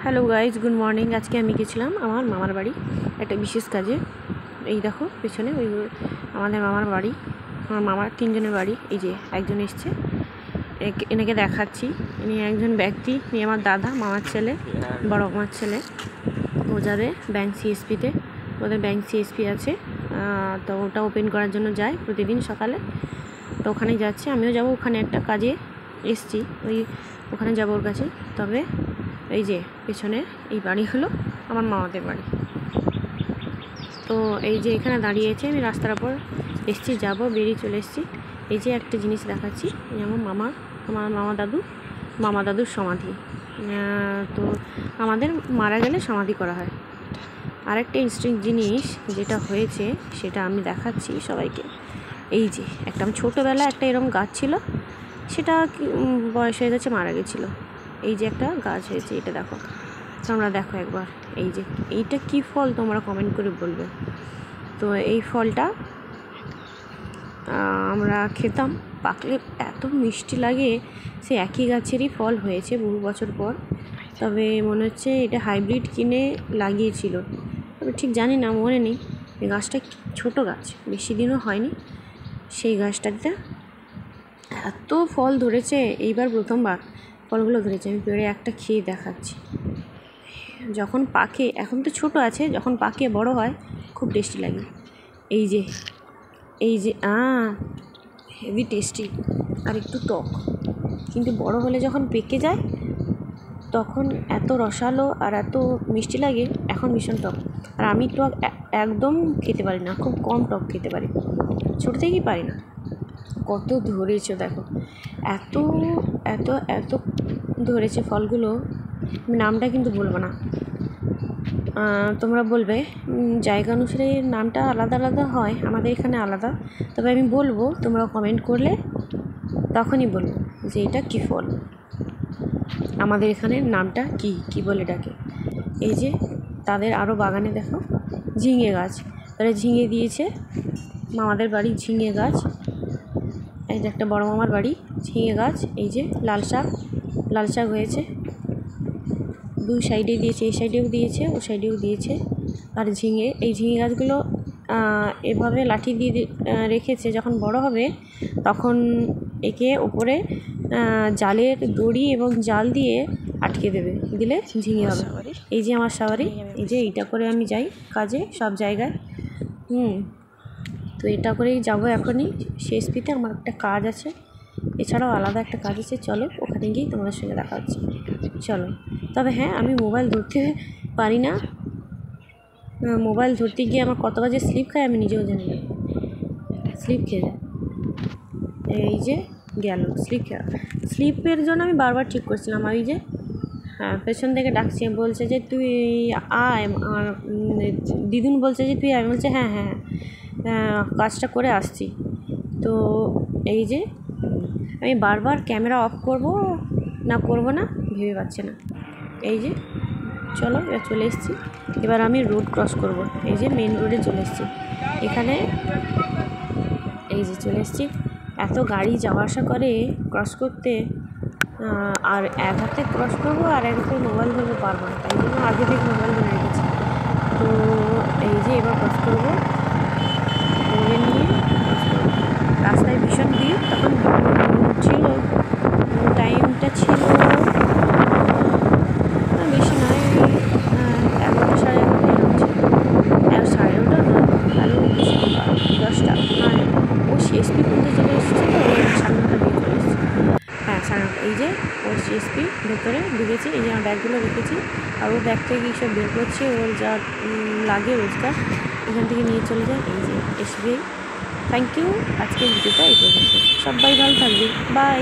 Hello guys, good morning. আজকে আমি গেছিলাম আমার মামার বাড়ি একটা বিশেষ কাজে। এই দেখো পেছনে ওই আমাদের মামার বাড়ি, আমার মামার 3 জনের বাড়ি। এই যে একজন এসছে, এনাকে দেখাচ্ছি। ইনি একজন ব্যক্তি, ইনি আমার দাদা, মামার ছেলে, বড় মামার ছেলে। ও যাবে ব্যাংক সিএসপিতে, ওদের ব্যাংক সিএসপি আছে, তো ওটা ওপেন করার জন্য যায় প্রতিদিন সকালে। তো ওখানেই যাচ্ছে, আমিও যাব। ওখানে একটা কাজে এসছি, ওখানে যাবো ওর কাছে। তবে এই যে পেছনে এই বাড়ি হলো আমার মামাদের বাড়ি। তো এই যে এখানে দাঁড়িয়েছে, আমি রাস্তার ওপর এসছি, যাব, বেরিয়ে চলে এসেছি। এই যে একটা জিনিস দেখাচ্ছি, যেমন আমার মামা দাদুর সমাধি। তো আমাদের মারা গেলে সমাধি করা হয়। আরেকটা ইন্টারেস্টিং জিনিস যেটা হয়েছে সেটা আমি দেখাচ্ছি সবাইকে। এই যে একটা ছোটোবেলা একটা এরকম গাছ ছিল, সেটা বয়স হয়ে গেছে, মারা গেছিলো। এই যে একটা গাছ হয়েছে, এটা দেখো, তোমরা দেখো একবার। এই যে এইটা কি ফল তোমরা কমেন্ট করে বলবে। তো এই ফলটা আমরা খেতাম, পাকলে এত মিষ্টি লাগে। সে একই গাছেরই ফল হয়েছে বহু বছর পর। তবে মনে হচ্ছে এটা হাইব্রিড কিনে লাগিয়েছিল, তবে ঠিক জানি না, মনে নেই। এই গাছটা ছোটো গাছ, বেশি দিনও হয়নি। সেই গাছটাতে এত ফল ধরেছে, এইবার প্রথমবার ফলগুলো ধরেছে। আমি পেড়ে একটা খেয়ে দেখাচ্ছি। যখন পাকে, এখন তো ছোট আছে, যখন পাকে বড় হয় খুব টেস্টি লাগে। এই যে হেভি টেস্টি আর একটু টক, কিন্তু বড় হলে যখন পেকে যায় তখন এত রসালো আর এত মিষ্টি লাগে। এখন ভীষণ টক, আর আমি টক একদম খেতে পারি না, খুব কম টক খেতে পারি, ছোটো থেকেই পারি না। কত ধরেছে দেখো, এত এত এত ধরেছে ফলগুলো। নামটা কিন্তু বলবো না, তোমরা বলবে জায়গা অনুসারে নামটা আলাদা আলাদা হয়, আমাদের এখানে আলাদা। তবে আমি বলবো, তোমরা কমেন্ট করলে তখনই বলবো যে এটা কী ফল, আমাদের এখানে নামটা কী বলে ডাকে। এই যে তাদের আরও বাগানে দেখো ঝিঙে গাছ, তারা ঝিঙে দিয়েছে। মামাদের বাড়ি ঝিঙে গাছ। এই যে একটা বড় মামার বাড়ি, ঝিঙে গাছ। এই যে লাল শাক হয়েছে, দুই সাইডে দিয়েছে, এই সাইডেও দিয়েছে, ও সাইডেও দিয়েছে। আর এই ঝিঙে গাছগুলো এভাবে লাঠি দিয়ে রেখেছে, যখন বড় হবে তখন একে ওপরে জালের দড়ি এবং জাল দিয়ে আটকে দেবে, দিলে ঝিঙে হবে। এই যে আমার সাবারি, এই যে এইটা করে আমি যাই কাজে সব জায়গায়। তো এটা করেই যাবো এখনই সিএসপিতে, আমার একটা কাজ আছে, এছাড়াও আলাদা একটা কাজ আছে। চলো ওখানে গিয়ে তোমাদের সঙ্গে দেখা হচ্ছে, চলো। তবে হ্যাঁ, আমি মোবাইল ধরতে পারি না, মোবাইল ধরতে গিয়ে আমার কত বাজে স্লিপ খায় আমি নিজেও জানি না, স্লিপ খেয়ে যায়। এই যে গেল স্লিপের জন্য আমি বারবার ঠিক করছিলাম। আর এই যে পেছন থেকে ডাকছে, বলছে যে তুই আয়, আর দিদুন বলছে যে তুই আয়, বলছে হ্যাঁ হ্যাঁ কাজটা করে আসছি। তো এই যে আমি বারবার ক্যামেরা অফ করব না ভেবে পাচ্ছে না। এই যে চলো, এবার চলে এসেছি, এবার আমি রোড ক্রস করব। এই যে মেন রোডে চলে এসেছি, এখানে এই যে চলে এসেছি। এত গাড়ি যাওয়া আসা করে ক্রস করতে, আর এক হাতে ক্রস করবো আর এক হাতে মোবাইল ধরতে পারবো না, তাই জন্য আগে থেকে মোবাইল ধরে রেখেছি। তো এই যে এবার ক্রস করবো, ধরে নিয়ে ক্রস করবো। রাস্তায় ভীষণ ভিড়, তখন ছিল, টাইমটা ছিল বেশি নয়, 11টা সাড়ে 11টা, সাড়ে 11টা না, আরও 10টা নয়। ও সিএসপি করতে চলে এসেছে, তো ওই 9:30 দিয়ে চলে এসেছে। হ্যাঁ 9:30। এই যে ওর সিএসপি ভেতরে ঢুকেছি, এই যে আমার ব্যাগগুলো রেখেছি, আর ও ব্যাগ থেকে এইসব বের করছে, ওর যা লাগে রোজগার এখান থেকে নিয়ে চলে যায়। এই যে এসবিআই। থ্যাংক ইউ, আজকের ভিডিওটা এই পর্যন্ত। সবাই ভালো থাকবে, বাই।